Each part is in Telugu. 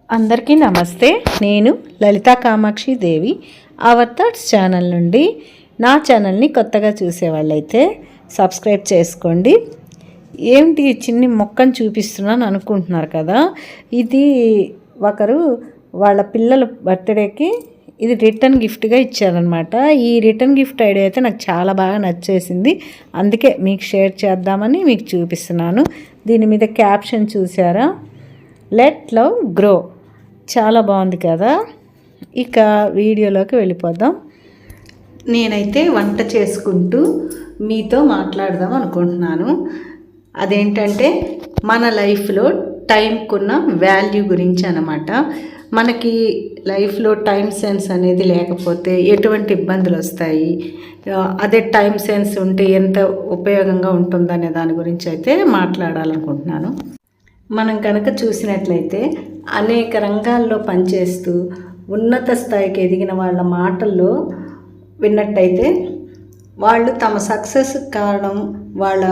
అందరికీ నమస్తే. నేను లలితా కామాక్షి దేవి అవర్ థాట్స్ ఛానల్ నుండి. నా ఛానల్ని కొత్తగా చూసేవాళ్ళైతే సబ్స్క్రైబ్ చేసుకోండి. ఏమిటి చిన్ని మొక్కను చూపిస్తున్నాను అనుకుంటున్నారు కదా, ఇది ఒకరు వాళ్ళ పిల్లల బర్త్డేకి ఇది రిటర్న్ గిఫ్ట్గా ఇచ్చారనమాట. ఈ రిటర్న్ గిఫ్ట్ ఐడియా అయితే నాకు చాలా బాగా నచ్చేసింది, అందుకే మీకు షేర్ చేద్దామని మీకు చూపిస్తున్నాను. దీని మీద క్యాప్షన్ చూసారా, లెట్ లవ్ గ్రో. చాలా బాగుంది కదా. ఇక వీడియోలోకి వెళ్ళిపోదాం. నేనైతే వంట చేసుకుంటూ మీతో మాట్లాడదాం అనుకుంటున్నాను. అదేంటంటే మన లైఫ్లో టైంకున్న వాల్యూ గురించి అన్నమాట. మనకి లైఫ్లో టైం సెన్స్ అనేది లేకపోతే ఎటువంటి ఇబ్బందులు వస్తాయి, అదే టైం సెన్స్ ఉంటే ఎంత ఉపయోగంగా ఉంటుందనే దాని గురించి అయితే మాట్లాడాలనుకుంటున్నాను. మనం కనుక చూసినట్లయితే అనేక రంగాల్లో పనిచేస్తూ ఉన్నత స్థాయికి ఎదిగిన వాళ్ళ మాటల్లో విన్నట్టయితే వాళ్ళు తమ సక్సెస్ కారణం వాళ్ళ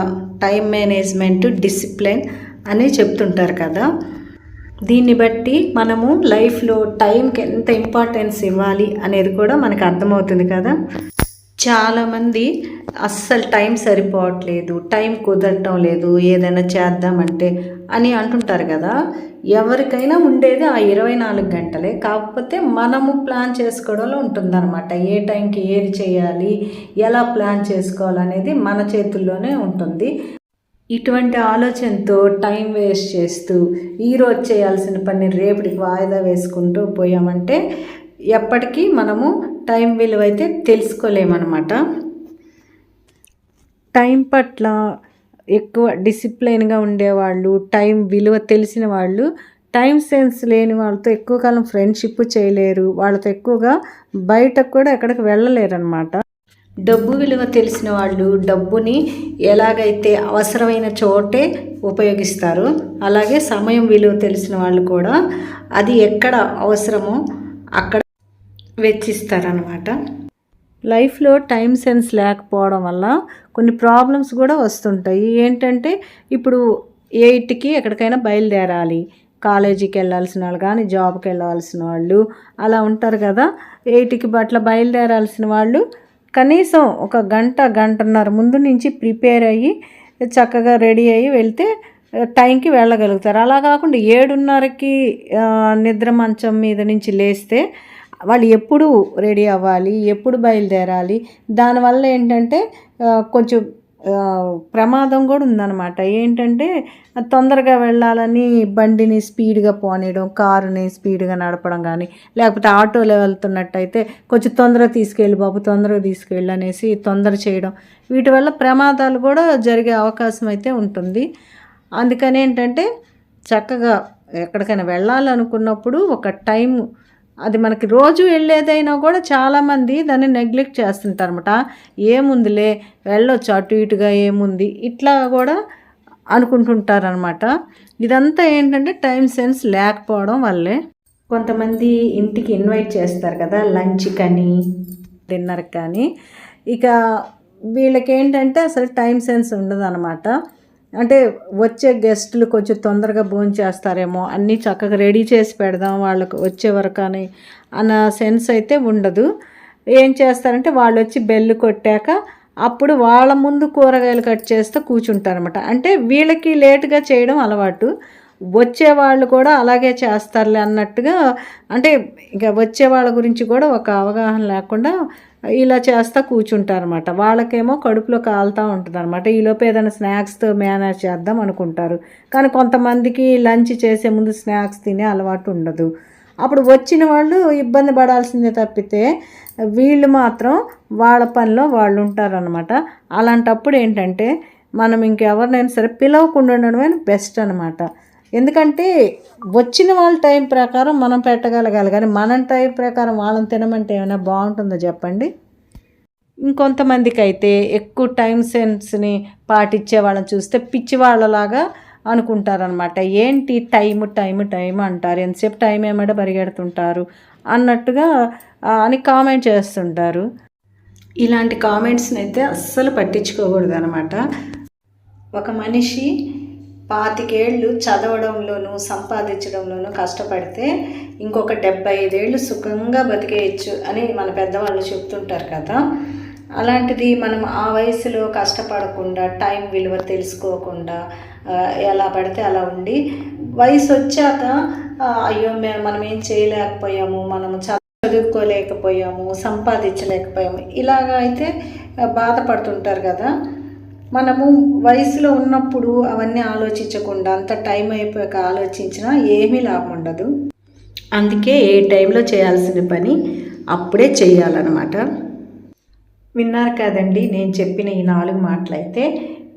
టైం మేనేజ్మెంట్, డిసిప్లిన్ అని చెప్తుంటారు కదా. దీన్ని బట్టి మనము లైఫ్లో టైంకి ఎంత ఇంపార్టెన్స్ ఇవ్వాలి అనేది కూడా మనకు అర్థమవుతుంది కదా. చాలామంది అస్సలు టైం సరిపోవట్లేదు, టైం కుదరటం లేదు, ఏదైనా చేద్దామంటే అని అంటుంటారు కదా. ఎవరికైనా ఉండేది ఆ 24 గంటలే, కాకపోతే మనము ప్లాన్ చేసుకోవడంలో ఉంటుందన్నమాట. ఏ టైంకి ఏది చేయాలి, ఎలా ప్లాన్ చేసుకోవాలనేది మన చేతుల్లోనే ఉంటుంది. ఇటువంటి ఆలోచనతో టైం వేస్ట్ చేస్తూ ఈరోజు చేయాల్సిన పని రేపటికి వాయిదా వేసుకుంటూ పోయామంటే ఎప్పటికీ మనము టైం విలువ అయితే తెలుసుకోలేమన్నమాట. టైం పట్ల ఎక్కువ డిసిప్లైన్గా ఉండేవాళ్ళు, టైం విలువ తెలిసిన వాళ్ళు, టైం సెన్స్ లేని వాళ్ళతో ఎక్కువ కాలం ఫ్రెండ్షిప్ చేయలేరు, వాళ్ళతో ఎక్కువగా బయటకు కూడా ఎక్కడికి వెళ్ళలేరు అనమాట. డబ్బు విలువ తెలిసిన వాళ్ళు డబ్బుని ఎలాగైతే అవసరమైన చోటే ఉపయోగిస్తారు, అలాగే సమయం విలువ తెలిసిన వాళ్ళు కూడా అది ఎక్కడ అవసరమో అక్కడ వెచ్చిస్తారనమాట. లైఫ్లో టైం సెన్స్ లేకపోవడం వల్ల కొన్ని ప్రాబ్లమ్స్ కూడా వస్తుంటాయి. ఏంటంటే ఇప్పుడు 8కి ఎక్కడికైనా బయలుదేరాలి, కాలేజీకి వెళ్ళాల్సిన వాళ్ళు కానీ జాబ్కి వెళ్ళాల్సిన వాళ్ళు అలా ఉంటారు కదా. 8కి అట్లా బయలుదేరాల్సిన వాళ్ళు కనీసం ఒక గంటన్నర ముందు నుంచి ప్రిపేర్ అయ్యి చక్కగా రెడీ అయ్యి వెళ్తే టైంకి వెళ్ళగలుగుతారు. అలా కాకుండా 7:30కి నిద్ర మంచం మీద నుంచి లేస్తే వాళ్ళు ఎప్పుడు రెడీ అవ్వాలి, ఎప్పుడు బయలుదేరాలి, దానివల్ల ఏంటంటే కొంచెం ప్రమాదం కూడా ఉందన్నమాట. ఏంటంటే తొందరగా వెళ్ళాలని బండిని స్పీడ్గా పోనీయడం, కారుని స్పీడ్గా నడపడం కానీ, లేకపోతే ఆటోలో వెళ్తున్నట్టయితే కొంచెం తొందరగా తీసుకెళ్ళి బాబు, తొందరగా తీసుకెళ్ళి అనేసి తొందర చేయడం, వీటి వల్ల ప్రమాదాలు కూడా జరిగే అవకాశం అయితే ఉంటుంది. అందుకని ఏంటంటే చక్కగా ఎక్కడికైనా వెళ్ళాలనుకున్నప్పుడు ఒక టైం, అది మనకి రోజు వెళ్ళేదైనా కూడా చాలామంది దాన్ని నెగ్లెక్ట్ చేస్తుంటారన్నమాట. ఏముందిలే వెళ్ళొచ్చు అటు ఇటుగా, ఏముంది ఇట్లా కూడా అనుకుంటుంటారనమాట. ఇదంతా ఏంటంటే టైం సెన్స్ లేకపోవడం వల్లే. కొంతమంది ఇంటికి ఇన్వైట్ చేస్తారు కదా, లంచ్ కానీ డిన్నర్ కానీ, ఇక వీళ్ళకేంటంటే అసలు టైం సెన్స్ ఉండదు అనమాట. అంటే వచ్చే గెస్టులు కొంచెం తొందరగా భోంచేస్తారేమో, అన్నీ చక్కగా రెడీ చేసి పెడదాం వాళ్ళకు వచ్చే వరకు అని అన్న సెన్స్ అయితే ఉండదు. ఏం చేస్తారంటే వాళ్ళు వచ్చి బెల్ కొట్టాక అప్పుడు వాళ్ళ ముందు కూరగాయలు కట్ చేస్తూ కూర్చుంటారనమాట. అంటే వీళ్ళకి లేటుగా చేయడం అలవాటు, వచ్చేవాళ్ళు కూడా అలాగే చేస్తారులే అన్నట్టుగా, అంటే ఇక వచ్చే వాళ్ళ గురించి కూడా ఒక అవగాహన లేకుండా ఇలా చేస్తూ కూర్చుంటారనమాట. వాళ్ళకేమో కడుపులో కాలుతూ ఉంటుంది అనమాట. ఈలోపు ఏదైనా స్నాక్స్తో మేనేజ్ చేద్దాం అనుకుంటారు, కానీ కొంతమందికి లంచ్ చేసే ముందు స్నాక్స్ తినే అలవాటు ఉండదు. అప్పుడు వచ్చిన వాళ్ళు ఇబ్బంది పడాల్సిందే తప్పితే వీళ్ళు మాత్రం వాళ్ళ పనిలో వాళ్ళు ఉంటారనమాట. అలాంటప్పుడు ఏంటంటే మనం ఇంకెవరినైనా సరే పిలవకుండా ఉండడమే బెస్ట్ అనమాట. ఎందుకంటే వచ్చిన వాళ్ళ టైం ప్రకారం మనం పెట్టగలగాలి, కానీ మన టైం ప్రకారం వాళ్ళని తినమంటే ఏమైనా బాగుంటుందో చెప్పండి. ఇంకొంతమందికి అయితే ఎక్కువ టైం సెన్స్ని పాటించే వాళ్ళని చూస్తే పిచ్చి వాళ్ళలాగా అనుకుంటారనమాట. ఏంటి టైము టైము టైం అంటారు, ఎంతసేపు టైం ఏమంటే పరిగెడుతుంటారు అన్నట్టుగా అని కామెంట్ చేస్తుంటారు. ఇలాంటి కామెంట్స్ని అయితే అస్సలు పట్టించుకోకూడదు అనమాట. ఒక మనిషి 25 ఏళ్ళు చదవడంలోనూ సంపాదించడంలోనూ కష్టపడితే ఇంకొక 75 ఏళ్ళు సుఖంగా బతికేయచ్చు అని మన పెద్దవాళ్ళు చెప్తుంటారు కదా. అలాంటిది మనం ఆ వయసులో కష్టపడకుండా టైం విలువ తెలుసుకోకుండా ఎలా పడితే అలా ఉండి వయసు వచ్చాక అయ్యో మనం ఏం చేయలేకపోయాము, మనము చదువుకోలేకపోయాము, సంపాదించలేకపోయాము ఇలాగా అయితే బాధపడుతుంటారు కదా. మనము వయసులో ఉన్నప్పుడు అవన్నీ ఆలోచించకుండా అంత టైం అయిపోయాక ఆలోచించినా ఏమీ లాభం ఉండదు. అందుకే ఏ టైంలో చేయాల్సిన పని అప్పుడే చేయాలన్నమాట. విన్నారు కదండి నేను చెప్పిన ఈ 4 మాటలైతే.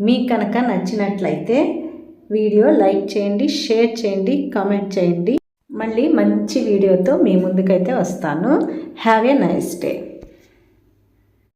మీకు కనుక నచ్చినట్లయితే వీడియో లైక్ చేయండి, షేర్ చేయండి, కామెంట్ చేయండి. మళ్ళీ మంచి వీడియోతో మీ ముందుకైతే వస్తాను. Have a nice day.